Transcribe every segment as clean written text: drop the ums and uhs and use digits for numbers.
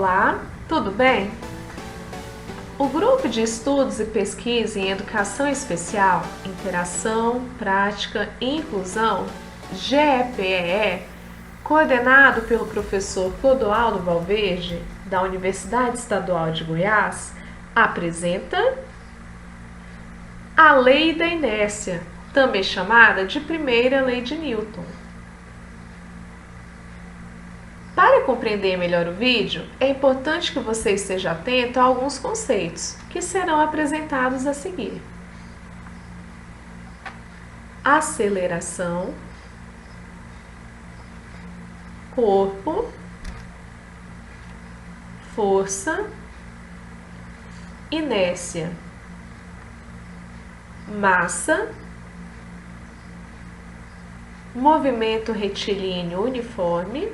Olá, tudo bem? O Grupo de Estudos e Pesquisa em Educação Especial, Interação, Prática e Inclusão, GEPEE, coordenado pelo professor Clodoaldo Valverde, da Universidade Estadual de Goiás, apresenta a Lei da Inércia, também chamada de Primeira Lei de Newton. Para compreender melhor o vídeo, é importante que você esteja atento a alguns conceitos que serão apresentados a seguir. Aceleração, corpo, força, inércia, massa, movimento retilíneo uniforme,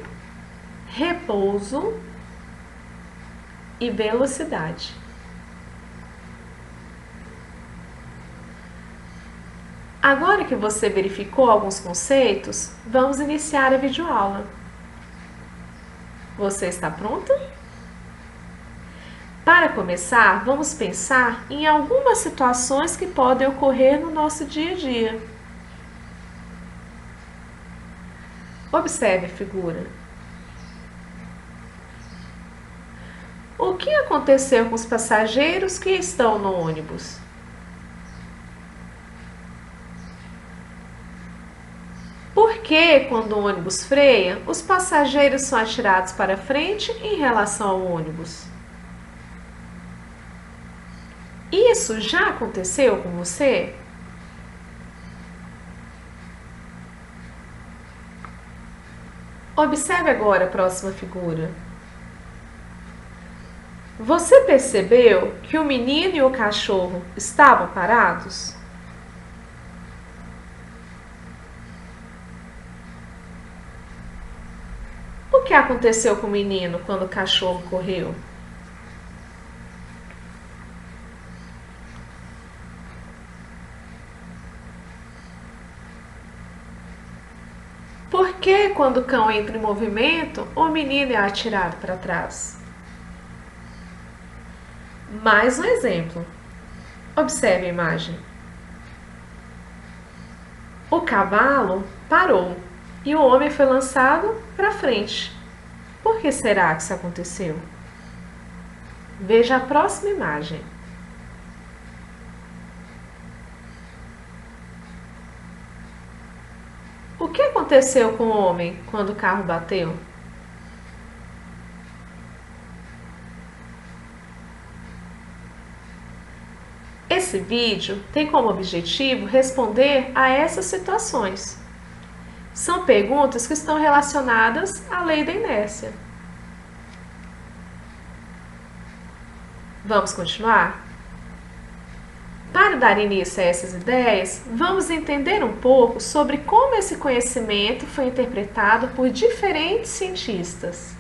repouso e velocidade. Agora que você verificou alguns conceitos, vamos iniciar a videoaula. Você está pronto? Para começar, vamos pensar em algumas situações que podem ocorrer no nosso dia a dia. Observe a figura. O que aconteceu com os passageiros que estão no ônibus? Por que, quando o ônibus freia, os passageiros são atirados para frente em relação ao ônibus? Isso já aconteceu com você? Observe agora a próxima figura. Você percebeu que o menino e o cachorro estavam parados? O que aconteceu com o menino quando o cachorro correu? Por que, quando o cão entra em movimento, o menino é atirado para trás? Mais um exemplo. Observe a imagem. O cavalo parou e o homem foi lançado para frente. Por que será que isso aconteceu? Veja a próxima imagem. O que aconteceu com o homem quando o carro bateu? Esse vídeo tem como objetivo responder a essas situações. São perguntas que estão relacionadas à lei da inércia. Vamos continuar? Para dar início a essas ideias, vamos entender um pouco sobre como esse conhecimento foi interpretado por diferentes cientistas.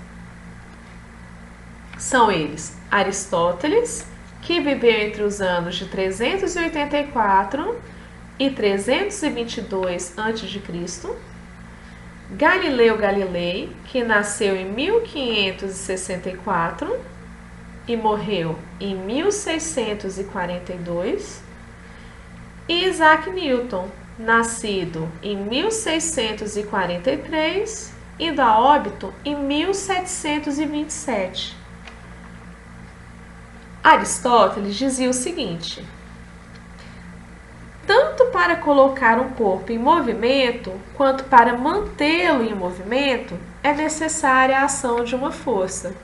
São eles Aristóteles, que viveu entre os anos de 384 e 322 a.C., Galileu Galilei, que nasceu em 1564 e morreu em 1642, e Isaac Newton, nascido em 1643, indo a óbito em 1727. Aristóteles dizia o seguinte: tanto para colocar um corpo em movimento, quanto para mantê-lo em movimento, é necessária a ação de uma força.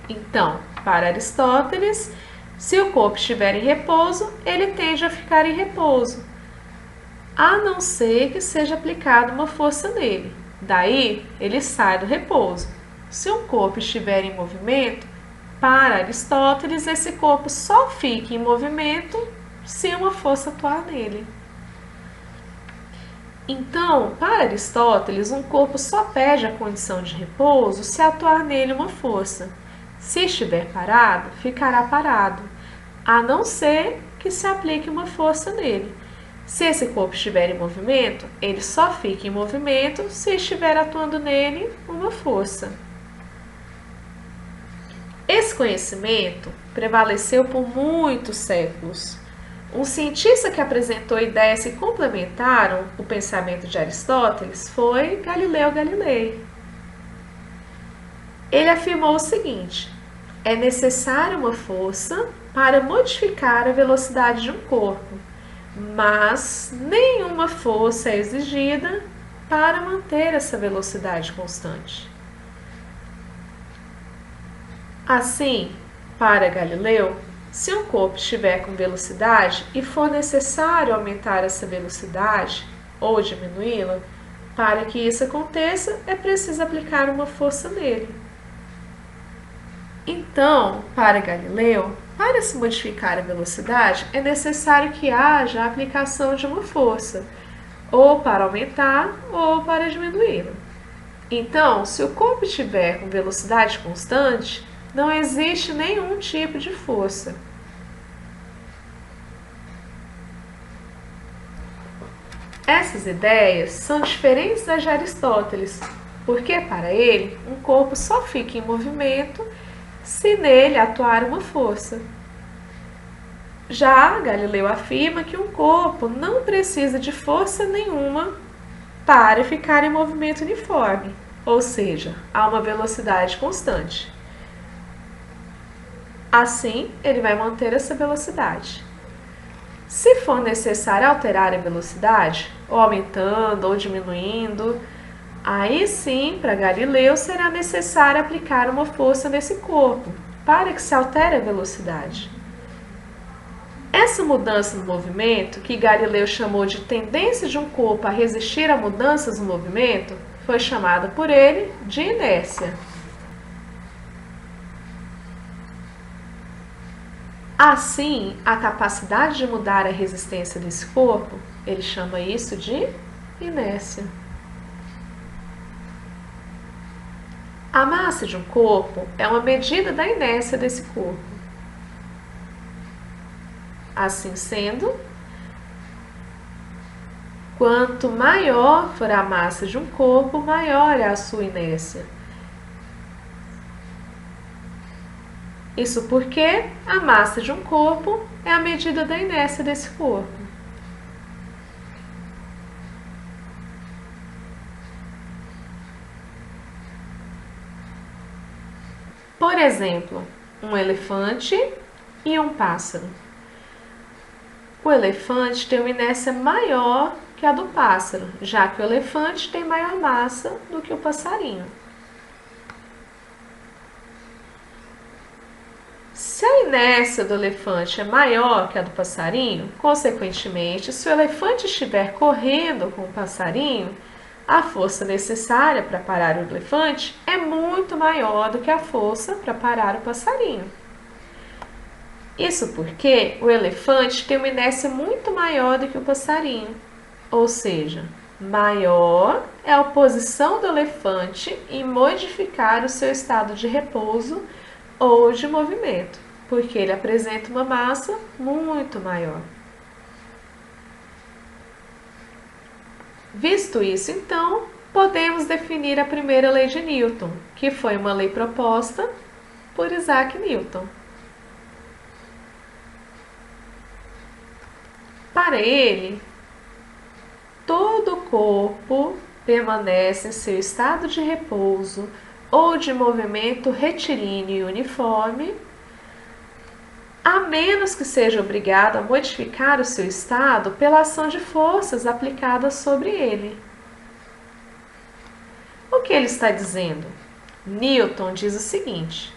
Então, para Aristóteles, se o corpo estiver em repouso, ele tende a ficar em repouso, a não ser que seja aplicada uma força nele. Daí, ele sai do repouso. Se um corpo estiver em movimento, para Aristóteles, esse corpo só fica em movimento se uma força atuar nele. Então, para Aristóteles, um corpo só perde a condição de repouso se atuar nele uma força. Se estiver parado, ficará parado, a não ser que se aplique uma força nele. Se esse corpo estiver em movimento, ele só fica em movimento se estiver atuando nele uma força. Esse conhecimento prevaleceu por muitos séculos. Um cientista que apresentou ideias que complementaram o pensamento de Aristóteles foi Galileu Galilei. Ele afirmou o seguinte: é necessária uma força para modificar a velocidade de um corpo, mas nenhuma força é exigida para manter essa velocidade constante. Assim, para Galileu, se um corpo estiver com velocidade e for necessário aumentar essa velocidade ou diminuí-la, para que isso aconteça, é preciso aplicar uma força nele. Então, para Galileu, para se modificar a velocidade, é necessário que haja a aplicação de uma força, ou para aumentar ou para diminuí-la. Então, se o corpo estiver com velocidade constante, não existe nenhum tipo de força. Essas ideias são diferentes das de Aristóteles, porque para ele, um corpo só fica em movimento se nele atuar uma força. Já Galileu afirma que um corpo não precisa de força nenhuma para ficar em movimento uniforme, ou seja, a uma velocidade constante. Assim, ele vai manter essa velocidade. Se for necessário alterar a velocidade, ou aumentando ou diminuindo, aí sim, para Galileu, será necessário aplicar uma força nesse corpo, para que se altere a velocidade. Essa mudança no movimento, que Galileu chamou de tendência de um corpo a resistir a mudanças no movimento, foi chamada por ele de inércia. Assim, a capacidade de mudar a resistência desse corpo, ele chama isso de inércia. A massa de um corpo é uma medida da inércia desse corpo. Assim sendo, quanto maior for a massa de um corpo, maior é a sua inércia. Isso porque a massa de um corpo é a medida da inércia desse corpo. Por exemplo, um elefante e um pássaro. O elefante tem uma inércia maior que a do pássaro, já que o elefante tem maior massa do que o passarinho. Se a inércia do elefante é maior que a do passarinho, consequentemente, se o elefante estiver correndo com o passarinho, a força necessária para parar o elefante é muito maior do que a força para parar o passarinho. Isso porque o elefante tem uma inércia muito maior do que o passarinho, ou seja, maior é a posição do elefante em modificar o seu estado de repouso ou de movimento, porque ele apresenta uma massa muito maior. Visto isso, então, podemos definir a primeira lei de Newton, que foi uma lei proposta por Isaac Newton. Para ele, todo corpo permanece em seu estado de repouso ou de movimento retilíneo e uniforme, a menos que seja obrigado a modificar o seu estado pela ação de forças aplicadas sobre ele. O que ele está dizendo? Newton diz o seguinte: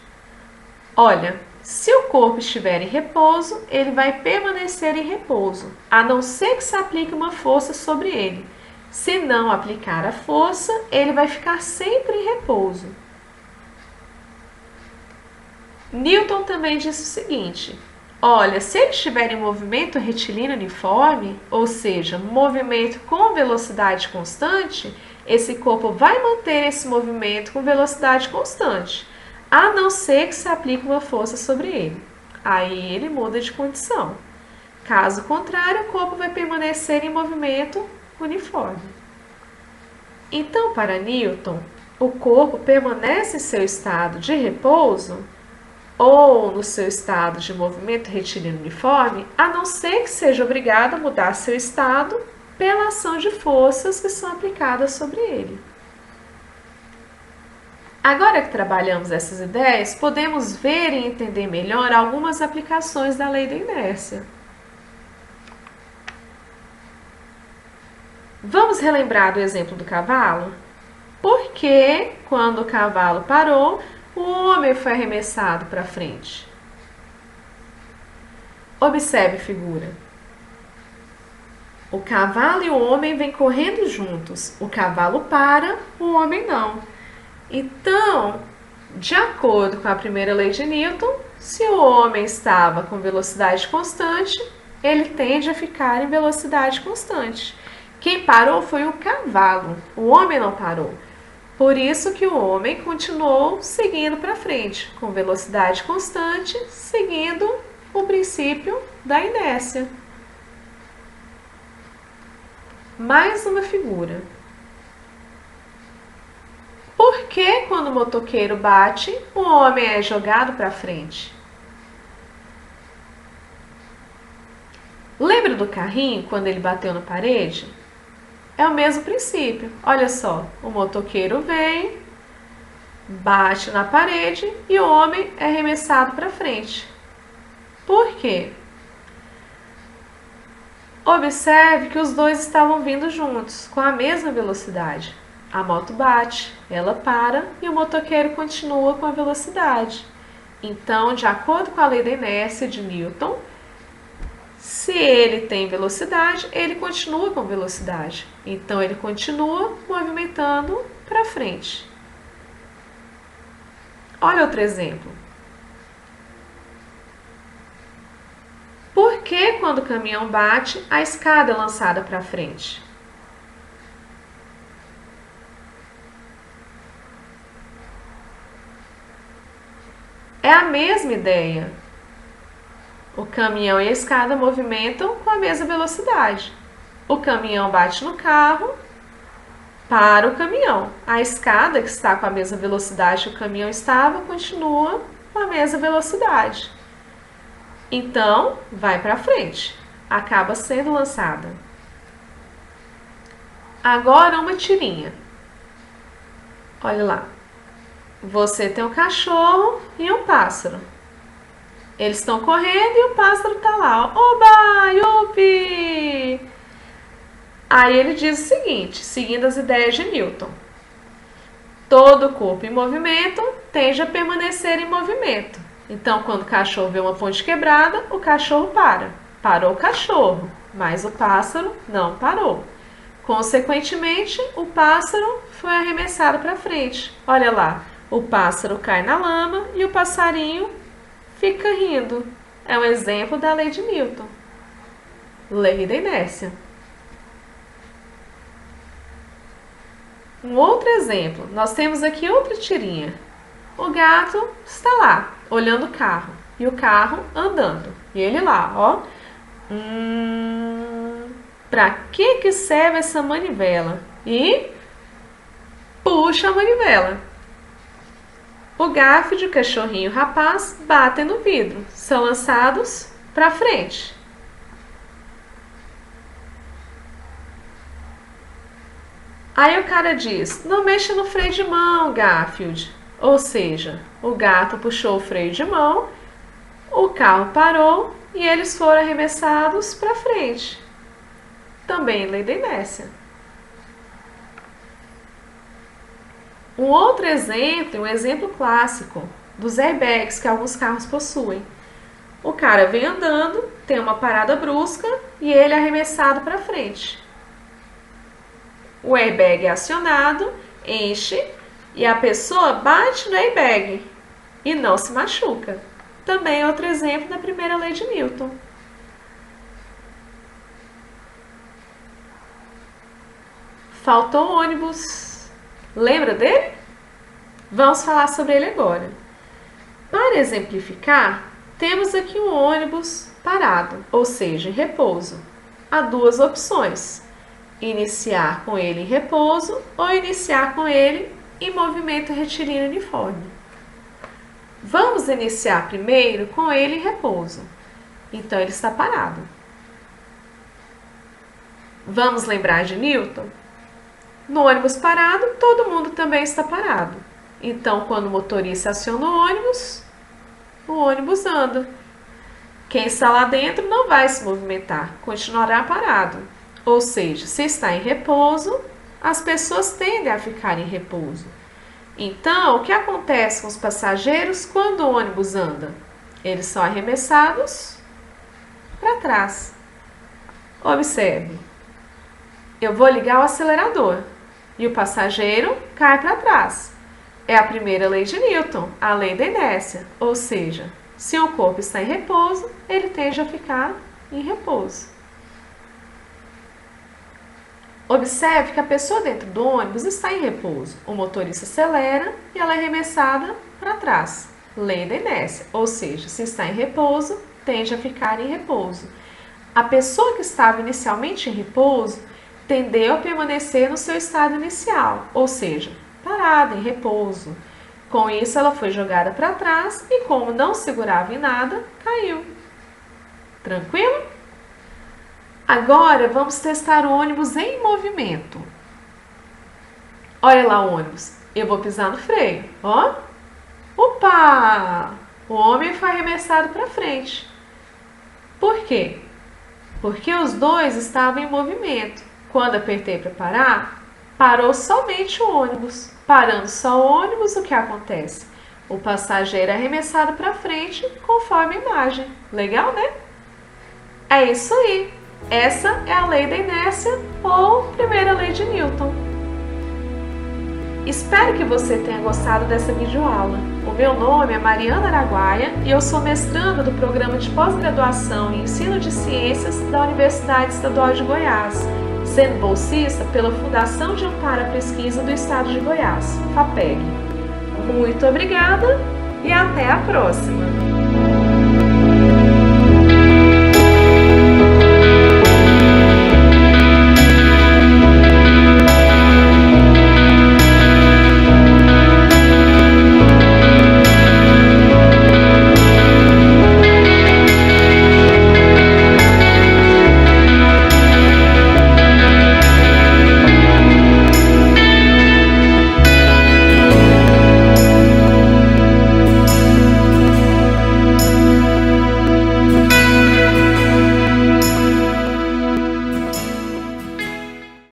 olha, se o corpo estiver em repouso, ele vai permanecer em repouso, a não ser que se aplique uma força sobre ele. Se não aplicar a força, ele vai ficar sempre em repouso. Newton também disse o seguinte: olha, se ele estiver em movimento retilíneo uniforme, ou seja, movimento com velocidade constante, esse corpo vai manter esse movimento com velocidade constante, a não ser que se aplique uma força sobre ele. Aí ele muda de condição. Caso contrário, o corpo vai permanecer em movimento uniforme. Então, para Newton, o corpo permanece em seu estado de repouso ou no seu estado de movimento retilíneo uniforme, a não ser que seja obrigado a mudar seu estado pela ação de forças que são aplicadas sobre ele. Agora que trabalhamos essas ideias, podemos ver e entender melhor algumas aplicações da lei da inércia. Vamos relembrar do exemplo do cavalo? Por que, quando o cavalo parou, o homem foi arremessado para frente? Observe a figura. O cavalo e o homem vêm correndo juntos. O cavalo para, o homem não. Então, de acordo com a primeira lei de Newton, se o homem estava com velocidade constante, ele tende a ficar em velocidade constante. Quem parou foi o cavalo, o homem não parou. Por isso que o homem continuou seguindo para frente, com velocidade constante, seguindo o princípio da inércia. Mais uma figura. Por que quando o motoqueiro bate, o homem é jogado para frente? Lembra do carrinho quando ele bateu na parede? É o mesmo princípio. Olha só, o motoqueiro vem, bate na parede e o homem é arremessado para frente. Por quê? Observe que os dois estavam vindo juntos, com a mesma velocidade. A moto bate, ela para e o motoqueiro continua com a velocidade. Então, de acordo com a lei da inércia de Newton, se ele tem velocidade, ele continua com velocidade. Então, ele continua movimentando para frente. Olha outro exemplo. Por que quando o caminhão bate, a escada é lançada para frente? É a mesma ideia. O caminhão e a escada movimentam com a mesma velocidade. O caminhão bate no carro, para o caminhão. A escada, que está com a mesma velocidade que o caminhão estava, continua com a mesma velocidade. Então, vai para frente. Acaba sendo lançada. Agora uma tirinha. Olha lá. Você tem um cachorro e um pássaro. Eles estão correndo e o pássaro está lá. Oba, yupi! Aí ele diz o seguinte, seguindo as ideias de Newton. Todo corpo em movimento tende a permanecer em movimento. Então, quando o cachorro vê uma ponte quebrada, o cachorro para. Parou o cachorro, mas o pássaro não parou. Consequentemente, o pássaro foi arremessado para frente. Olha lá, o pássaro cai na lama e o passarinho fica rindo. É um exemplo da lei de Newton. Lei da inércia. Um outro exemplo, nós temos aqui outra tirinha. O gato está lá, olhando o carro, e o carro andando. E ele lá, ó. Para que serve essa manivela? E puxa a manivela. O Garfield e o cachorrinho rapaz batem no vidro, são lançados para frente. Aí o cara diz, não mexa no freio de mão, Garfield. Ou seja, o gato puxou o freio de mão, o carro parou e eles foram arremessados para frente. Também lei da inércia. Um outro exemplo, um exemplo clássico, dos airbags que alguns carros possuem. O cara vem andando, tem uma parada brusca e ele é arremessado para frente. O airbag é acionado, enche e a pessoa bate no airbag e não se machuca. Também é outro exemplo da primeira lei de Newton. Faltou o ônibus. Lembra dele? Vamos falar sobre ele agora. Para exemplificar, temos aqui um ônibus parado, ou seja, em repouso. Há duas opções. Iniciar com ele em repouso ou iniciar com ele em movimento retilíneo uniforme. Vamos iniciar primeiro com ele em repouso. Então, ele está parado. Vamos lembrar de Newton? No ônibus parado, todo mundo também está parado. Então, quando o motorista aciona o ônibus anda. Quem está lá dentro não vai se movimentar, continuará parado. Ou seja, se está em repouso, as pessoas tendem a ficar em repouso. Então, o que acontece com os passageiros quando o ônibus anda? Eles são arremessados para trás. Observe, eu vou ligar o acelerador e o passageiro cai para trás. É a primeira lei de Newton, a lei da inércia, ou seja, se o corpo está em repouso, ele tende a ficar em repouso. Observe que a pessoa dentro do ônibus está em repouso. O motorista acelera e ela é arremessada para trás. Lei da inércia, ou seja, se está em repouso, tende a ficar em repouso. A pessoa que estava inicialmente em repouso tendeu a permanecer no seu estado inicial, ou seja, parada, em repouso. Com isso, ela foi jogada para trás e, como não segurava em nada, caiu. Tranquilo? Agora, vamos testar o ônibus em movimento. Olha lá o ônibus. Eu vou pisar no freio. Ó. Opa! O homem foi arremessado para frente. Por quê? Porque os dois estavam em movimento. Quando apertei para parar, parou somente o ônibus. Parando só o ônibus, o que acontece? O passageiro é arremessado para frente conforme a imagem. Legal, né? É isso aí. Essa é a lei da inércia ou primeira lei de Newton. Espero que você tenha gostado dessa videoaula. O meu nome é Mariana Araguaia e eu sou mestranda do Programa de Pós-Graduação em Ensino de Ciências da Universidade Estadual de Goiás, sendo bolsista pela Fundação de Amparo à Pesquisa do Estado de Goiás, FAPEG. Muito obrigada e até a próxima!